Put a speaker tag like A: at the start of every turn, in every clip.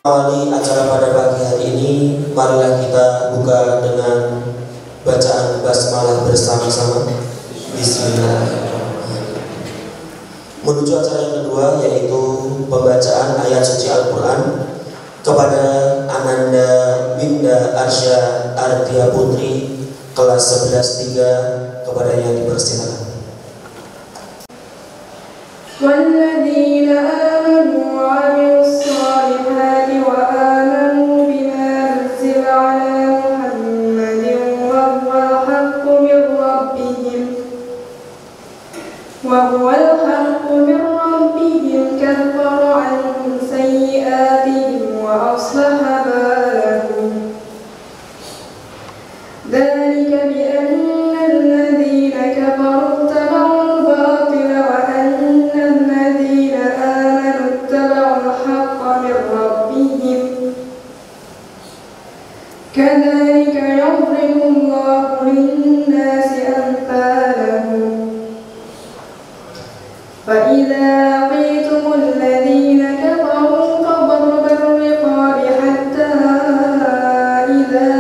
A: Awali acara pada pagi hari ini, marilah kita buka dengan bacaan basmalah bersama-sama. Bismillahirrahmanirrahim. Menuju acara yang kedua, yaitu pembacaan ayat suci Al-Quran kepada Ananda Winda Arsya Ardia Putri kelas 11-3, kepadanya dipersilakan.
B: والذين آمنوا وعملوا الصالحات وآمنوا بما نزل على محمد وهو الحق من ربهم كفر عنهم سيئاتهم وأصلح بالهم ذلك بأن الذين كفروا اتبعوا الباطل وأن الذين آمنوا اتبعوا الحق من ربهم كذلك يضرب الله للناس أمثالهم فإذا لقيتم الذين كفروا فضرب الرقاب حتى إذا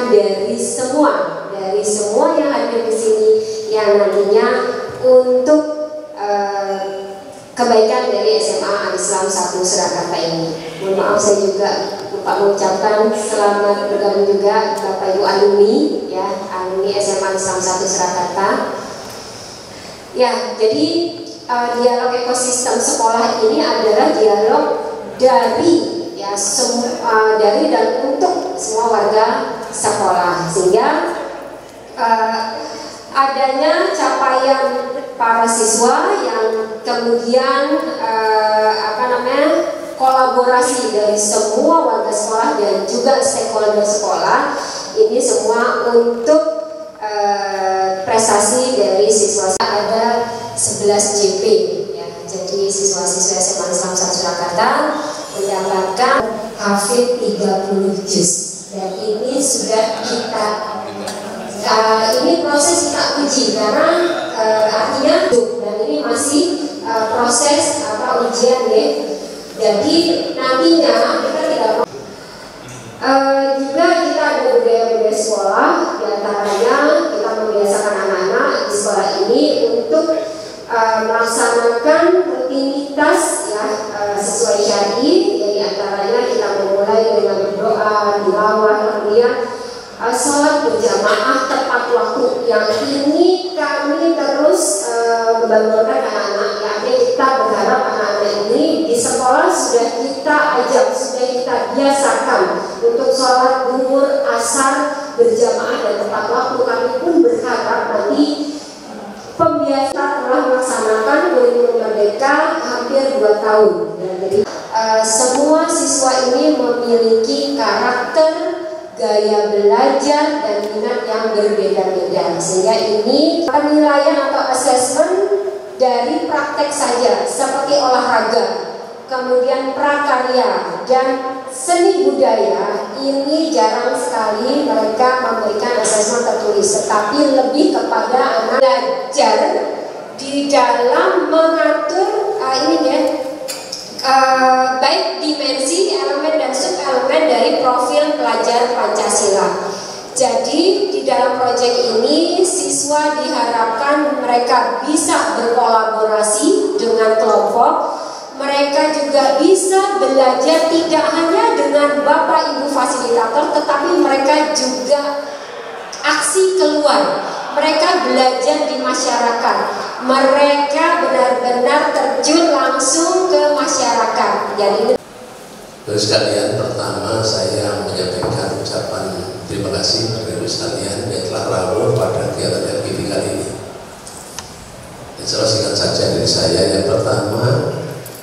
C: dari semua yang hadir di sini yang nantinya untuk kebaikan dari SMA Al-Islam 1 Surakarta ini. Mohon maaf saya juga lupa mengucapkan selamat bergabung juga Bapak Ibu alumni ya, alumni SMA Al-Islam 1 Surakarta. Ya, jadi dialog ekosistem sekolah ini adalah dialog dari ya dari dan untuk semua warga sekolah, sehingga adanya capaian para siswa yang kemudian kolaborasi dari semua warga sekolah dan juga stakeholder sekolah ini semua untuk prestasi dari siswa. Ada 11 JP ya, jadi siswa-siswa SMA Islam 1 Surakarta mendapatkan hafid 30 juz, dan ini sudah kita ini proses kita uji karena artinya dan ini masih proses ujian ya. Jadi nantinya kita tidak juga kita ada budaya-budaya sekolah, diantaranya kita membiasakan anak-anak di sekolah ini untuk melaksanakan rutinitas ya sesuai syar'i. Jadi antaranya kita memulai dengan berdoa, tilawah, kemudian sholat berjamaah tepat waktu. Yang ini kami terus membangunkan anak-anak. Ya, kita berharap anak-anak ini di sekolah sudah kita ajak, sudah kita biasakan untuk sholat duhur, asar berjamaah dan tepat waktu. Kami pun berharap nanti pembiasaan telah melaksanakan kurikulum merdeka hampir 2 tahun. Dan jadi semua siswa ini memiliki karakter, gaya belajar dan minat yang berbeda-beda, sehingga ini penilaian atau assessment dari praktek saja seperti olahraga, kemudian prakarya dan seni budaya ini jarang sekali mereka memberikan assessment tertulis, tetapi lebih kepada anak belajar di dalam mengatur baik dimensi, elemen dan sub-elemen dari profil pelajar Pancasila. Jadi di dalam proyek ini siswa diharapkan mereka bisa berkolaborasi dengan kelompok. Mereka juga bisa belajar tidak hanya dengan Bapak Ibu fasilitator, tetapi mereka juga aksi keluar. Mereka belajar di masyarakat. Mereka benar-benar terjun langsung ke masyarakat. Jadi
D: Terus sekalian, pertama saya menyampaikan ucapan terima kasih kepada sekalian yang telah rawuh pada kegiatan FGD kali ini. Insya Allah singkat saja dari saya. Yang pertama,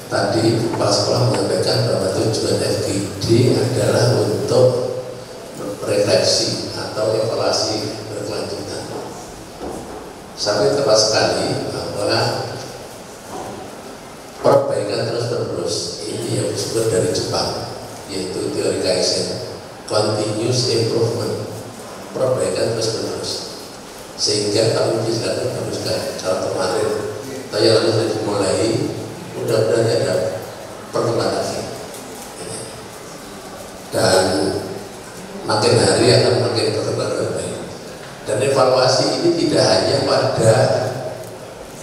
D: tadi Kepala Sekolah menyampaikan bahwa tujuan FGD adalah untuk refleksi atau evaluasi berkelanjutan. Sampai tepat sekali bahwa perbaikan terus-menerus ini yang disebut dari Jepang, yaitu teori Kaizen, continuous improvement, perbaikan terus-menerus. Sehingga kalau dijelaskan baguskan kalau kemarin tayangan sudah dimulai, mudah-mudahan ada perkembangan lagi. Dan makin hari akan makin berkembang lebih baik. Dan evaluasi ini tidak hanya pada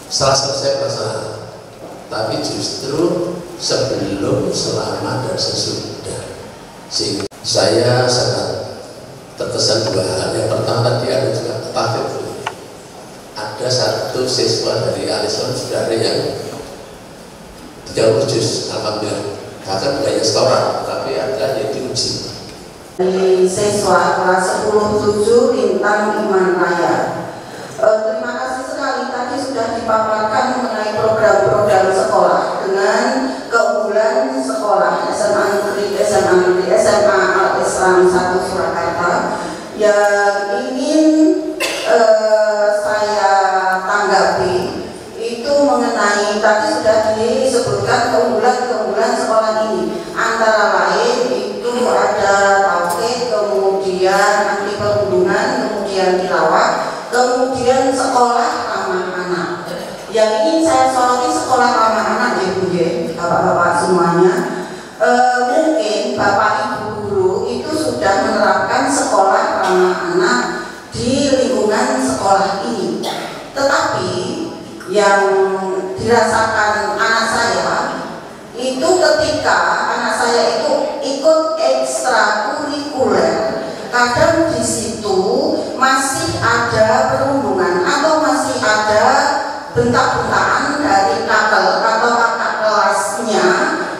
D: setelah selesai pelaksanaan, tapi justru sebelum, selama, dan sesudah. Sehingga saya sangat terkesan dua hal. Yang pertama tadi ada juga Pak, ada satu siswa dari Alison sudah ada yang 30 juz, alhamdulillah. Bahkan banyak sekolah, tapi ada yang diuji.
E: Dari siswa kelas 10-7 Lintang Iman Raya. Terima kasih sekali tadi sudah dipaparkan mengenai program-program sekolah dengan keunggulan sekolah SMA Negeri, SMA Al-Islam 1 Surakarta yang ingin saya tanggapi itu mengenai tadi sudah disebutkan keunggulan sekolah ini, antara lain itu ada tauhid, kemudian anti perundungan, kemudian tilawah, kemudian sekolah ramah anak. Yang ingin saya soroti sekolah ramah anak ya Bu ya, bapak-bapak semuanya. Mungkin bapak ibu guru itu sudah menerapkan sekolah ramah anak di lingkungan sekolah ini, tetapi yang dirasakan anak saya itu ketika anak saya itu ikut ekstrakurikuler, kadang di situ masih ada perundungan atau masih ada bentak-bentakan dari kakak kelasnya.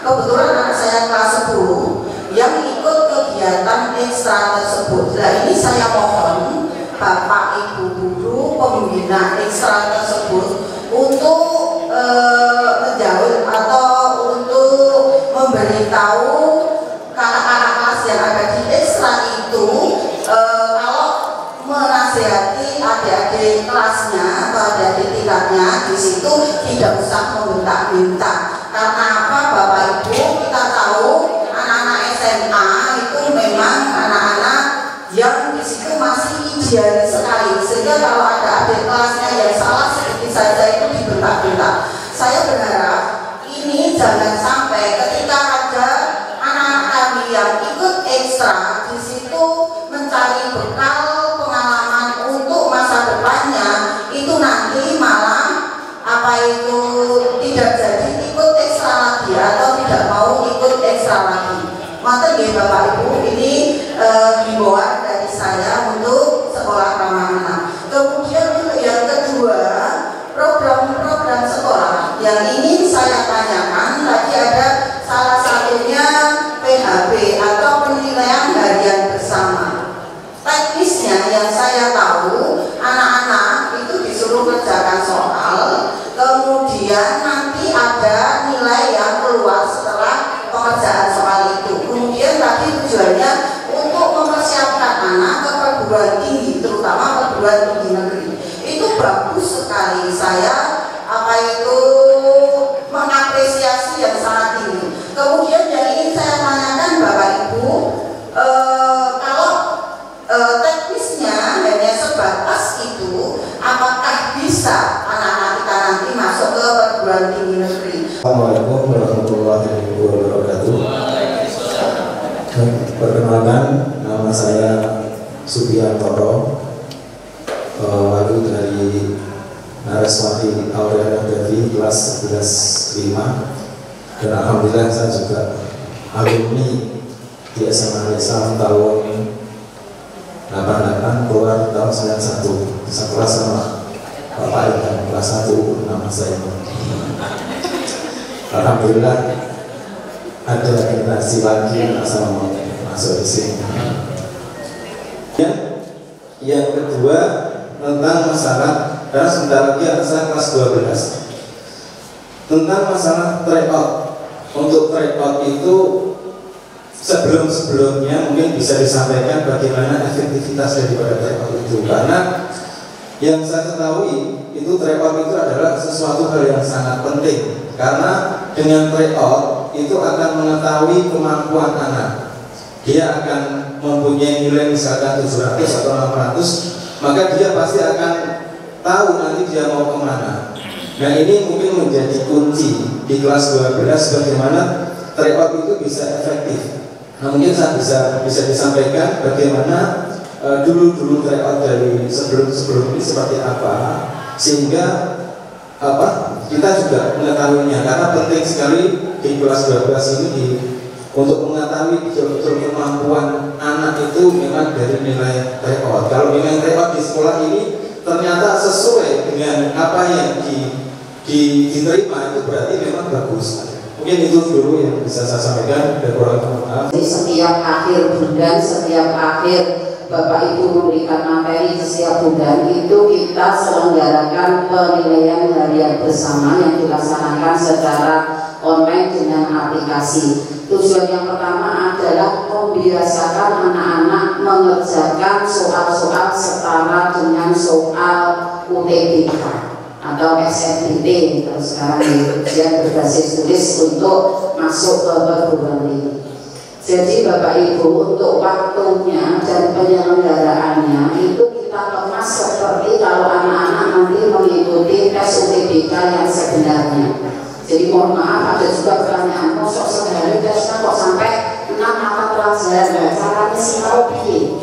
E: Kebetulan anak saya kelas 10 yang ikut kegiatan ekstra tersebut. Nah ini saya mohon Bapak Ibu guru pembina ekstra tersebut untuk menjauh atau untuk memberitahu kakak-kakak kelas yang ada di ekstra itu kalau menasihati adik-adik kelasnya atau adik-adik tingkatnya di situ tidak usah membentak-bentak. Karena apa Bapak Ibu, kita tahu anak-anak SMA itu memang anak-anak yang di situ masih idealis sekali, sehingga kalau ada adik kelasnya yang salah sedikit saja itu dibentak-bentak. Saya berharap ini jangan sampai ketika ada anak-anak kami yang ikut ekstra di situ mencari bekal pengalaman untuk masa depannya, itu nanti malah apa itu tidak jadi ikut ekstra lagi atau tidak mau ikut ekstra lagi. Maka ya Bapak Ibu, ini himbauan dari saya untuk sekolah ramah anak. Kemudian untuk yang kedua, program-program sekolah yang ingin saya tanyakan tadi ada salah satunya PHB atau penilaian harian bersama. Teknisnya yang saya tahu anak-anak itu disuruh kerjakan soal, kemudian nanti ada nilai yang keluar setelah pengerjaan soal itu. Kemudian tadi tujuannya untuk mempersiapkan anak ke perguruan tinggi, terutama perguruan tinggi negeri. Itu bagus sekali, saya apa itu mengapresiasi yang sangat tinggi. Kemudian yang ingin saya tanyakan Bapak Ibu, kalau teknisnya hanya sebatas itu, apakah bisa anak-anak kita nanti masuk ke perguruan tinggi negeri?
F: Assalamualaikum warahmatullahi wabarakatuh. Perkenalkan, nama saya Subiantoro, lalu dari Naraswati Aurelia Devi kelas 11-5, dan alhamdulillah saya juga alumni di SMA Islam tahun 88 keluar tahun 91, sekelas sama Bapak Ibu kelas 1 nama saya. Alhamdulillah ada generasi lagi yang sama masuk di sini. Yang kedua tentang masalah karena sebentar lagi saya kelas 12. Tentang masalah tryout. Untuk tryout itu sebelumnya mungkin bisa disampaikan bagaimana efektivitas daripada tryout itu, karena yang saya ketahui itu tryout itu adalah sesuatu hal yang sangat penting, karena dengan tryout itu akan mengetahui kemampuan anak. Dia akan mempunyai nilai misalkan 700 atau 600, maka dia pasti akan tahu nanti dia mau kemana. Nah, ini mungkin menjadi kunci di kelas 12 bagaimana tryout itu bisa efektif. Nah, mungkin saya bisa disampaikan bagaimana dulu tryout dari sebelum ini seperti apa, sehingga kita juga mengetahuinya, karena penting sekali di kelas 12 ini untuk mengetahui betul-betul kemampuan anak itu memang dari nilai tryout. Kalau memang tryout di sekolah ini ternyata sesuai dengan apa yang diterima, itu berarti memang bagus. Mungkin itu dulu yang bisa saya sampaikan, dan kurang maaf.
E: Setiap akhir bulan, setiap akhir Bapak Ibu memberikan materi setiap bulan itu kita selenggarakan penilaian harian bersama yang dilaksanakan secara online dengan aplikasi. Tujuan yang pertama adalah membiasakan anak-anak mengerjakan soal-soal setara dengan soal UTBK atau SNBT kalau sekarang ujian berbasis tulis untuk masuk ke perguruan tinggi. Jadi Bapak Ibu, untuk waktunya dan penyelenggaraannya itu kita kemas seperti kalau anak-anak nanti mengikuti tes UTBK yang sebenarnya. Jadi mohon maaf, ada juga pertanyaan, kok sehari tesnya kok sampai 6 mata pelajaran, caranya sih mau pilih.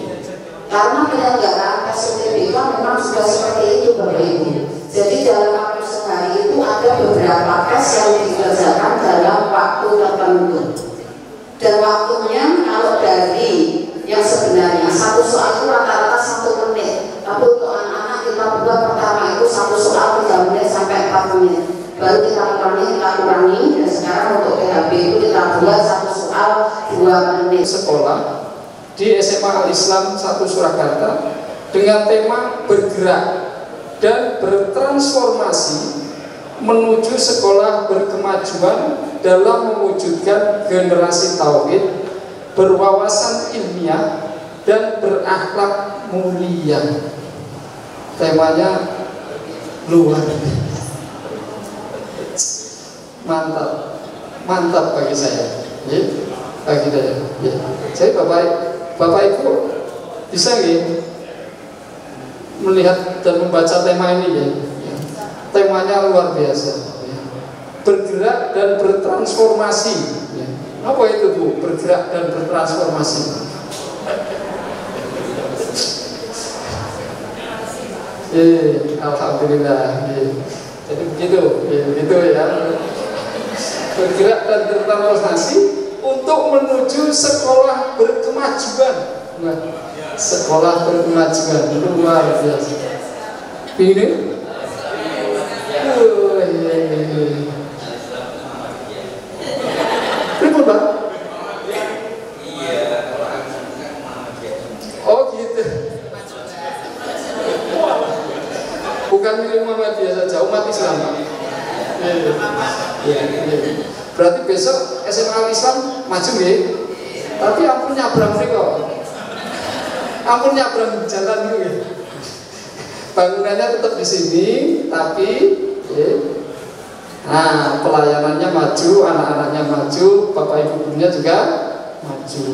E: Karena penyelenggaraan tes UTBK memang sudah seperti itu Bapak Ibu. Jadi dalam waktu sehari itu ada beberapa tes yang dikerjakan dalam waktu tertentu. Dan waktunya kalau dari yang sebenarnya satu soal itu rata-rata 1 menit. Tapi untuk anak-anak kita buat pertama itu satu soal 3 menit sampai 4 menit. Baru kita kurangi, dan sekarang untuk PHB itu kita buat satu soal 2 menit.
G: Sekolah di SMA Al-Islam 1 Surakarta dengan tema bergerak dan bertransformasi menuju sekolah berkemajuan dalam mewujudkan generasi tauhid, berwawasan ilmiah dan berakhlak mulia. Temanya luar mantap bagi saya, ya, bagi saya. Ya. Jadi Bapak Ibu bisa melihat dan membaca tema ini ya. Temanya luar biasa ya. Bergerak dan bertransformasi ya. Apa itu Bu? Bergerak dan bertransformasi. Alhamdulillah ya. Jadi begitu ya. Bergerak dan bertransformasi untuk menuju sekolah berkemajuan. Nah, sekolah berkemajuan luar biasa. Ini ribut Pak? Oh gitu. Bukan milik Muhammadiyah saja, umat Islam. Berarti besok SMA Al-Islam maju ya. Tapi ampun nyabrang nih kok. Ampun nyabrang jalan dulu ya. Bangunannya tetap di sini, tapi nah pelayanannya maju, anak-anaknya maju, bapak ibu gurunya juga maju.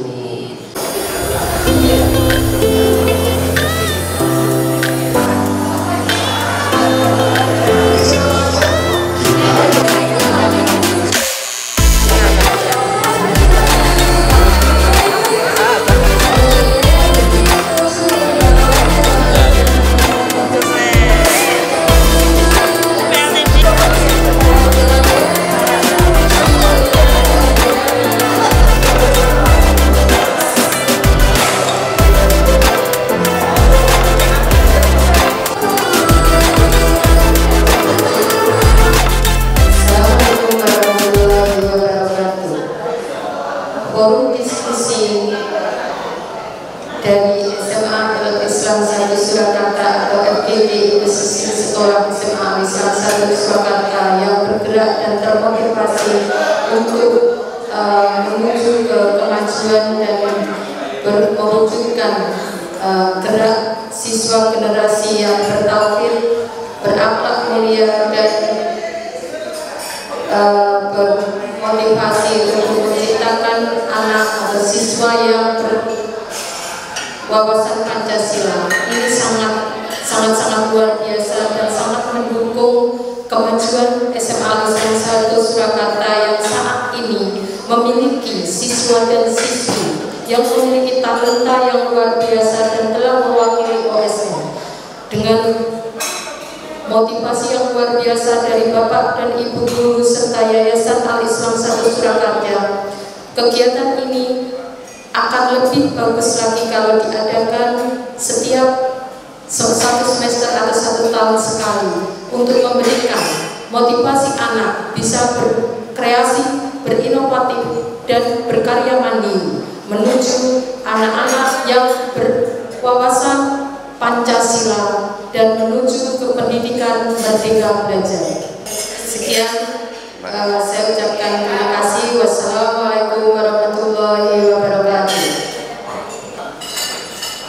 B: termotivasi untuk menuju ke kemajuan dan mewujudkan gerak siswa generasi yang bertauhid, berakhlak mulia dan bermotivasi untuk menciptakan anak atau siswa yang berwawasan Pancasila. Ini sangat luar biasa dan sangat mendukung kemajuan SMA Al-Islam 1 Surakarta yang saat ini memiliki siswa dan siswi yang memiliki talenta yang luar biasa dan telah mewakili OSN dengan motivasi yang luar biasa dari Bapak dan Ibu Guru serta Yayasan Al-Islam 1 Surakarta. Kegiatan ini akan lebih bagus lagi kalau diadakan setiap 1 semester atau 1 tahun sekali untuk memberikan motivasi anak bisa berkreasi, berinovatif dan berkarya mandiri menuju anak-anak yang berwawasan Pancasila dan menuju ke pendidikan merdeka belajar. Sekian saya ucapkan terima kasih. Wassalamualaikum warahmatullahi wabarakatuh.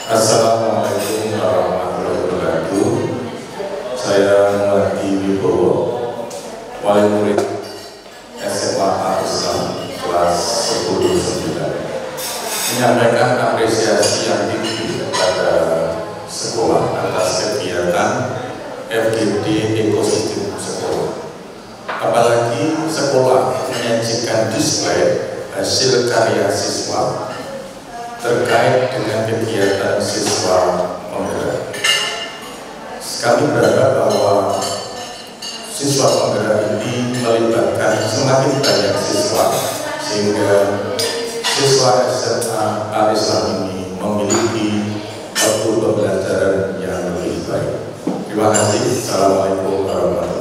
H: Assalamualaikum warahmatullahi wabarakatuh. Saya Muhammad Wibowo, wali murid SMA Al-Islam kelas 10-9, menyampaikan apresiasi yang tinggi kepada sekolah atas kegiatan FGD ekosistem sekolah. Apalagi sekolah menyajikan display hasil karya siswa terkait dengan kegiatan siswa penggerak. Kami berharap bahwa siswa penggerak ini melibatkan semakin banyak siswa sehingga siswa SMA Al-Islam ini memiliki waktu pembelajaran yang lebih baik. Terima kasih. Assalamualaikum warahmatullahi wabarakatuh.